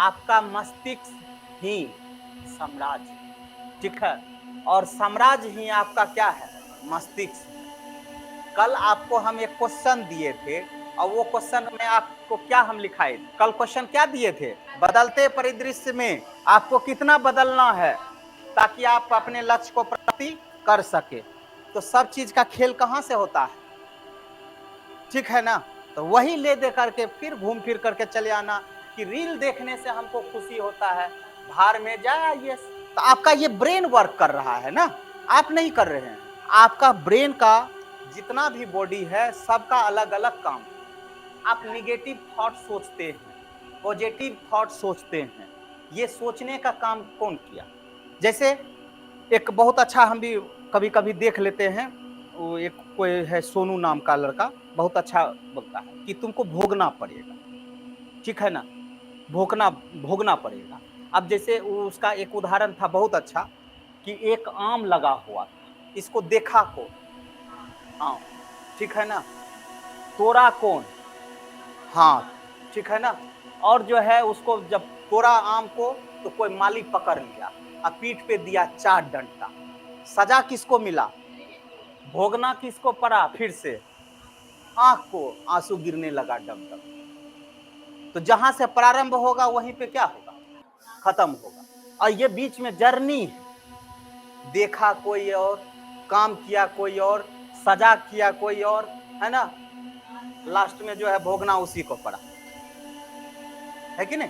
आपका मस्तिष्क ही साम्राज्य, ठीक है, और साम्राज्य ही आपका क्या है, मस्तिष्क। कल आपको हम एक क्वेश्चन दिए थे और वो क्वेश्चन में आपको क्या हम लिखाए, कल क्वेश्चन क्या दिए थे, बदलते परिदृश्य में आपको कितना बदलना है ताकि आप अपने लक्ष्य को प्राप्ति कर सके। तो सब चीज का खेल कहां से होता है, ठीक है ना। तो वही ले दे करके फिर घूम फिर करके चले आना कि रील देखने से हमको खुशी होता है, बाहर में जाए ये। तो आपका ये ब्रेन वर्क कर रहा है ना, आप नहीं कर रहे हैं। आपका ब्रेन का जितना भी बॉडी है सबका अलग अलग काम। आप निगेटिव थॉट सोचते हैं, पॉजिटिव थॉट सोचते हैं, ये सोचने का काम कौन किया। जैसे एक बहुत अच्छा हम भी कभी कभी देख लेते हैं, वो एक कोई है सोनू नाम का लड़का, बहुत अच्छा बोलता है कि तुमको भोगना पड़ेगा, ठीक है ना, भोगना पड़ेगा। अब जैसे उसका एक उदाहरण था बहुत अच्छा कि एक आम लगा हुआ था, इसको देखा को आम, ठीक है ना, तोड़ा कौन, हाथ, ठीक है ना, और जो है उसको जब तोड़ा आम को तो कोई माली पकड़ लिया और पीठ पे दिया 4 डंडा। सजा किसको मिला, भोगना किसको पड़ा, फिर से आंख को आंसू गिरने लगा डब डब। तो जहां से प्रारंभ होगा वहीं पे क्या होगा, खत्म होगा। और ये बीच में जर्नी है, देखा कोई और, काम किया कोई और, सजा किया कोई और, है ना, लास्ट में जो है भोगना उसी को पड़ा, है कि नहीं।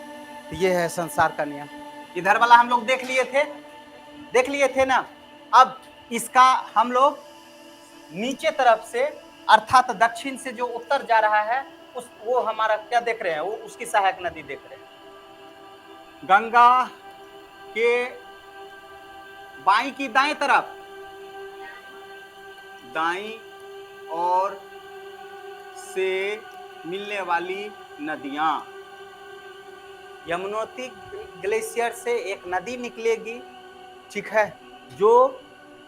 तो ये है संसार का नियम। इधर वाला हम लोग देख लिए थे ना। अब इसका हम लोग नीचे तरफ से अर्थात दक्षिण से जो उत्तर जा रहा है वो हमारा क्या देख रहे हैं, वो उसकी सहायक नदी देख रहे हैं। गंगा के बाई की दाएं तरफ, दाईं और से मिलने वाली नदियां, यमुनोत्री ग्लेशियर से एक नदी निकलेगी, ठीक है, जो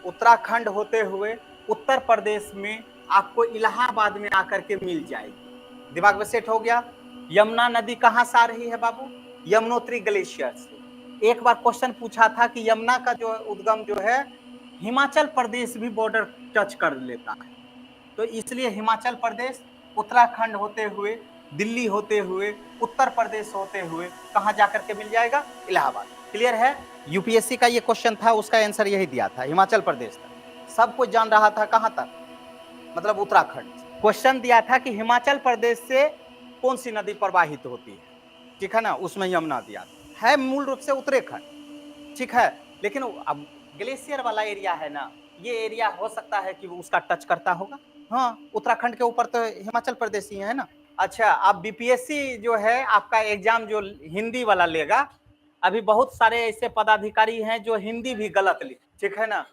उत्तराखंड होते हुए उत्तर प्रदेश में आपको इलाहाबाद में आकर के मिल जाएगी। दिमाग में सेट हो गया। यमुना नदी कहां से आ रही है बाबू, यमुनोत्री ग्लेशियर से। एक बार क्वेश्चन पूछा था कि यमुना का जो उद्गम जो है हिमाचल प्रदेश भी बॉर्डर टच कर लेता है, तो इसलिए हिमाचल प्रदेश उत्तराखंड होते हुए, दिल्ली होते हुए, उत्तर प्रदेश होते हुए कहां जाकर के मिल जाएगा, इलाहाबाद। क्लियर है। यूपीएससी का ये क्वेश्चन था, उसका आंसर यही दिया था, हिमाचल प्रदेश तक सब कुछ जान रहा था, कहां तक, मतलब उत्तराखंड। क्वेश्चन दिया था कि हिमाचल प्रदेश से कौन सी नदी प्रवाहित होती है, ठीक है ना, उसमें यमुना दिया है, मूल रूप से उत्तराखंड, ठीक है। लेकिन अब ग्लेशियर वाला एरिया है ना, ये एरिया हो सकता है कि वो उसका टच करता होगा। हाँ, उत्तराखंड के ऊपर तो हिमाचल प्रदेश ही है ना। अच्छा, अब बीपीएससी जो है आपका एग्जाम जो हिंदी वाला लेगा, अभी बहुत सारे ऐसे पदाधिकारी हैं जो हिंदी भी गलत लिख, ठीक है ना,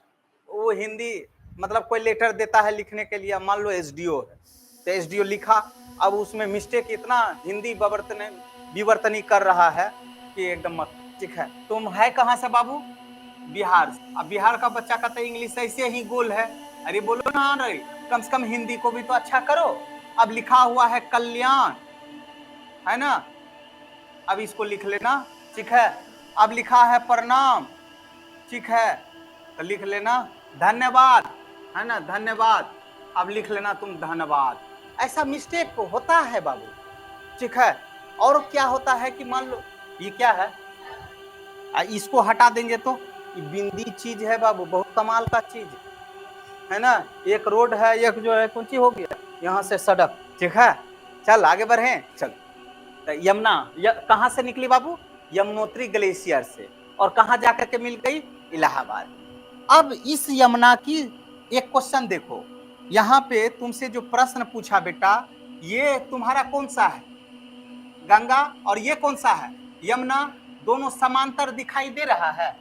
वो हिंदी मतलब कोई लेटर देता है लिखने के लिए, मान लो एसडीओ है तो एसडीओ लिखा, अब उसमें मिस्टेक इतना हिंदी विवर्तनी कर रहा है कि एकदम मत, ठीक है। तुम है कहां से बाबू, बिहार से। अब बिहार का बच्चा का तो इंग्लिश ऐसे ही गोल है, अरे बोलो ना अरे कम से कम हिंदी को भी तो अच्छा करो। अब लिखा हुआ है कल्याण, है ना, अब इसको लिख लेना, ठीक है। अब लिखा है प्रणाम, ठीक है, तो लिख लेना धन्यवाद, है ना, धन्यवाद, अब लिख लेना तुम धन्यवाद। ऐसा मिस्टेक होता है बाबू, ठीक है। और क्या होता है कि मान लो ये क्या है, इसको हटा देंगे तो ये बिंदी चीज है बाबू, बहुत कमाल का चीज है ना। एक रोड है, एक जो है कौन सी हो गया, यहाँ से सड़क, ठीक है। चल आगे बढ़े, चल। यमुना कहाँ से निकली बाबू, यमुनोत्री ग्लेशियर से, और कहाँ जाकर के मिल गई, इलाहाबाद। अब इस यमुना की एक क्वेश्चन देखो, यहाँ पे तुमसे जो प्रश्न पूछा बेटा, ये तुम्हारा कौन सा है, गंगा, और ये कौन सा है, यमुना, दोनों समांतर दिखाई दे रहा है,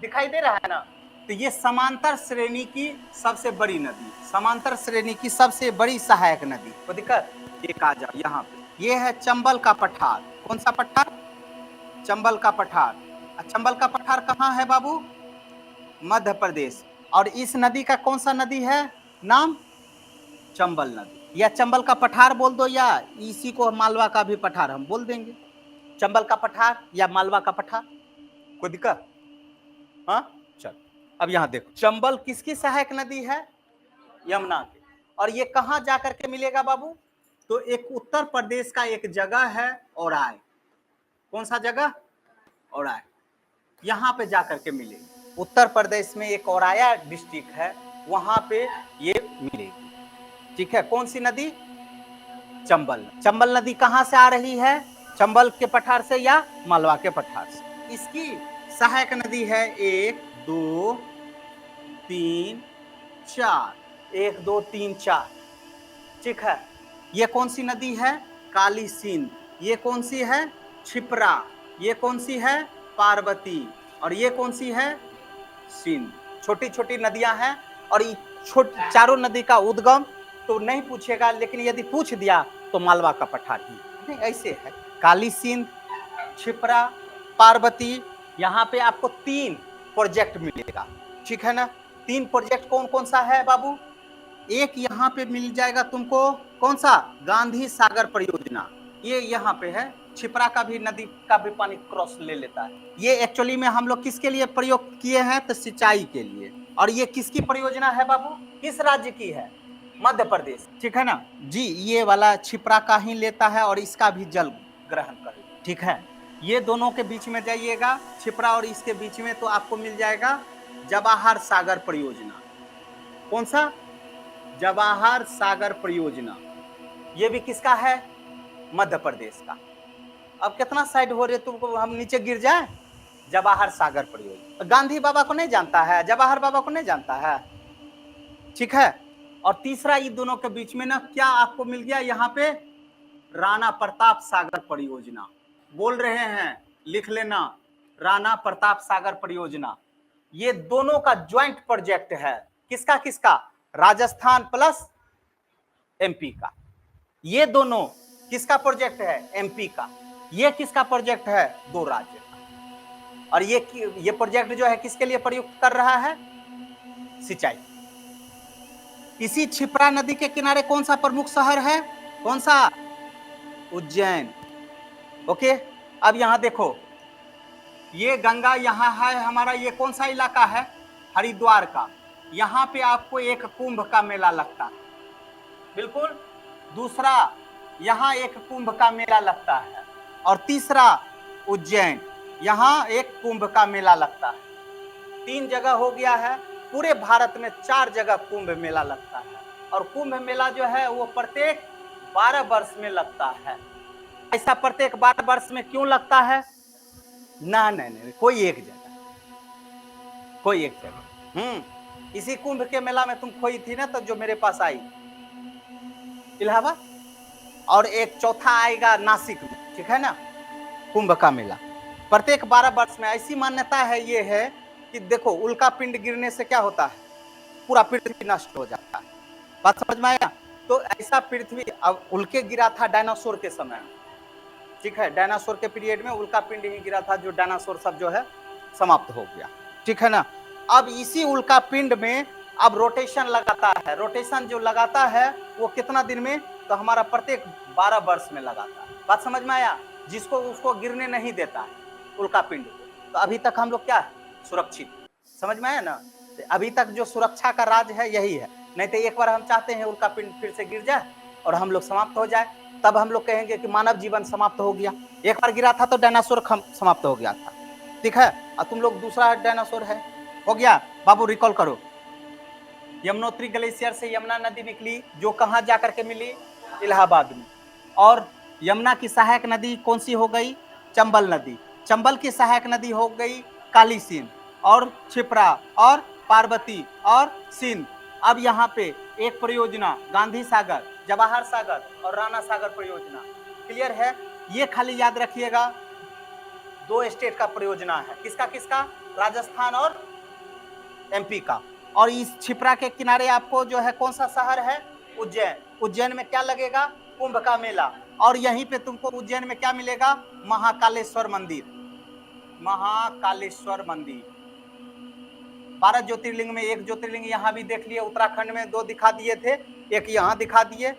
दिखाई दे रहा है ना। तो ये समांतर श्रेणी की सबसे बड़ी नदी, समांतर श्रेणी की सबसे बड़ी सहायक नदी, को दिक्कत, एक आ जाओ यहाँ पे, ये है चंबल का पठार। कौन सा पठार, चंबल का पठार। चंबल का पठार कहाँ है बाबू, मध्य प्रदेश। और इस नदी का कौन सा नदी है नाम, चंबल नदी, या चंबल का पठार बोल दो, या इसी को मालवा का भी पठार हम बोल देंगे, चंबल का पठार या मालवा का पठार? कोई दिक्कत? हाँ चल, अब यहाँ देखो, चंबल किसकी सहायक नदी है? यमुना की। और ये कहाँ जाकर के मिलेगा बाबू? तो एक उत्तर प्रदेश का एक जगह है औराई। कौन सा जगह? औराई। यहाँ पे जाकर के मिलेगी। उत्तर प्रदेश में एक औराया डिस्ट्रिक्ट है, वहां पे ये मिलेगी। ठीक है, कौन सी नदी? चंबल। चंबल नदी कहां से आ रही है? चंबल के पठार से या मालवा के पठार से? इसकी सहायक नदी है 1 2 3 4, 1 2 3 4। ठीक है, ये कौन सी नदी है? काली सिंध। ये कौन सी है? क्षिप्रा। ये कौन सी है? पार्वती। और ये कौन सी है? सिंध। छोटी छोटी नदियां हैं, और चारों नदी का उद्गम तो नहीं पूछेगा, लेकिन यदि पूछ दिया तो मालवा का पठार ही नहीं, ऐसे है। काली सिंध, क्षिप्रा, पार्वती। यहाँ पे आपको 3 प्रोजेक्ट मिलेगा। ठीक है ना? 3 प्रोजेक्ट कौन कौन सा है बाबू? एक यहाँ पे मिल जाएगा तुमको, कौन सा? गांधी सागर परियोजना। ये यहाँ पे है। छिपरा का भी, नदी का भी पानी क्रॉस ले लेता है। ये एक्चुअली में हम लोग किसके लिए प्रयोग किए हैं? तो सिंचाई के लिए। और ये किसकी परियोजना है बाबू? किस राज्य की है? मध्य प्रदेश। ठीक है ना जी? ये वाला छिपरा का ही लेता है और इसका भी जल ग्रहण कर। ठीक है, ये दोनों के बीच में जाइएगा, छिपरा और इसके बीच में, तो आपको मिल जाएगा जवाहर सागर परियोजना। कौन सा? जवाहर सागर परियोजना। ये भी किसका है? मध्य प्रदेश का। अब कितना साइड हो रहे तुमको, हम नीचे गिर जाए? जवाहर सागर परियोजना। गांधी बाबा को नहीं जानता है? जवाहर बाबा को नहीं जानता है? ठीक है। और तीसरा, ये दोनों के बीच में ना क्या आपको मिल गया यहाँ पे? राणा प्रताप सागर परियोजना। बोल रहे हैं, लिख लेना, राणा प्रताप सागर परियोजना। ये दोनों का ज्वाइंट प्रोजेक्ट है। किसका किसका? राजस्थान प्लस एमपी का। ये दोनों किसका प्रोजेक्ट है? एमपी का। ये किसका प्रोजेक्ट है? 2 राज्य का। और ये प्रोजेक्ट जो है किसके लिए प्रयुक्त कर रहा है? सिंचाई। इसी क्षिप्रा नदी के किनारे कौन सा प्रमुख शहर है? कौन सा? उज्जैन। ओके, अब यहां देखो, ये गंगा यहां है हमारा, ये कौन सा इलाका है? हरिद्वार का। यहां पे आपको एक कुंभ का मेला लगता है, बिल्कुल। दूसरा, यहां एक कुंभ का मेला लगता है। और तीसरा, उज्जैन, यहां एक कुंभ का मेला लगता है। 3 जगह हो गया है। पूरे भारत में 4 जगह कुंभ मेला लगता है। और कुंभ मेला जो है वो प्रत्येक 12 वर्ष में लगता है। ऐसा प्रत्येक 12 वर्ष में क्यों लगता है? ना नहीं, कोई एक जगह। इसी कुंभ के मेला में तुम खोई थी ना, तो जो मेरे पास आई इलाहाबाद, और एक चौथा आएगा नासिक में। ठीक है ना? कुंभ का मेला प्रत्येक 12 वर्ष में। ऐसी मान्यता है, ये है कि देखो, उल्का पिंड गिरने से क्या होता है? पूरा पृथ्वी नष्ट हो जाता है। बात समझ में आया? तो ऐसा पृथ्वी अब उल्के गिरा था डायनासोर के समय में। ठीक है, डायनासोर के पीरियड में उल्का पिंड ही गिरा था, जो डायनासोर सब जो है समाप्त हो गया। ठीक है ना? अब इसी उल्का पिंड में अब रोटेशन लगाता है। रोटेशन जो लगाता है वो कितना दिन में? तो हमारा प्रत्येक 12 वर्ष में लगाता है। बात समझ में आया? जिसको उसको गिरने नहीं देता है उल्का पिंड को। तो अभी तक हम लोग क्या है? सुरक्षित। समझ में आया ना? तो अभी तक जो सुरक्षा का राज है यही है। नहीं तो एक बार हम चाहते हैं उल्का पिंड फिर से गिर जाए और हम लोग समाप्त हो जाए, तब हम लोग कहेंगे कि मानव जीवन समाप्त हो गया। एक बार गिरा था तो डायनासोर समाप्त हो गया था। ठीक है, और तुम लोग दूसरा डायनासोर है, हो गया। बाबू रिकॉल करो, यमुनोत्री ग्लेशियर से यमुना नदी निकली, जो कहां जाकर के मिली? इलाहाबाद में। और यमुना की सहायक नदी कौन सी हो गई? चंबल नदी। चंबल की सहायक नदी हो गई काली सिंध, और क्षिप्रा, और पार्वती, और सिंध। अब यहाँ पे एक परियोजना गांधी सागर, जवाहर सागर और राणा सागर परियोजना। क्लियर है? ये खाली याद रखिएगा, 2 स्टेट का परियोजना है। किसका किसका? राजस्थान और एमपी का। और इस क्षिप्रा के किनारे आपको जो है कौन सा शहर है? उज्जैन। उज्जैन में क्या लगेगा? कुंभ का मेला। और यहीं पे तुमको उज्जैन में क्या मिलेगा? महाकालेश्वर मंदिर। महाकालेश्वर मंदिर 12 ज्योतिर्लिंग में एक ज्योतिर्लिंग यहाँ भी देख लिए। उत्तराखंड में 2 दिखा दिए थे, एक यहाँ दिखा दिए।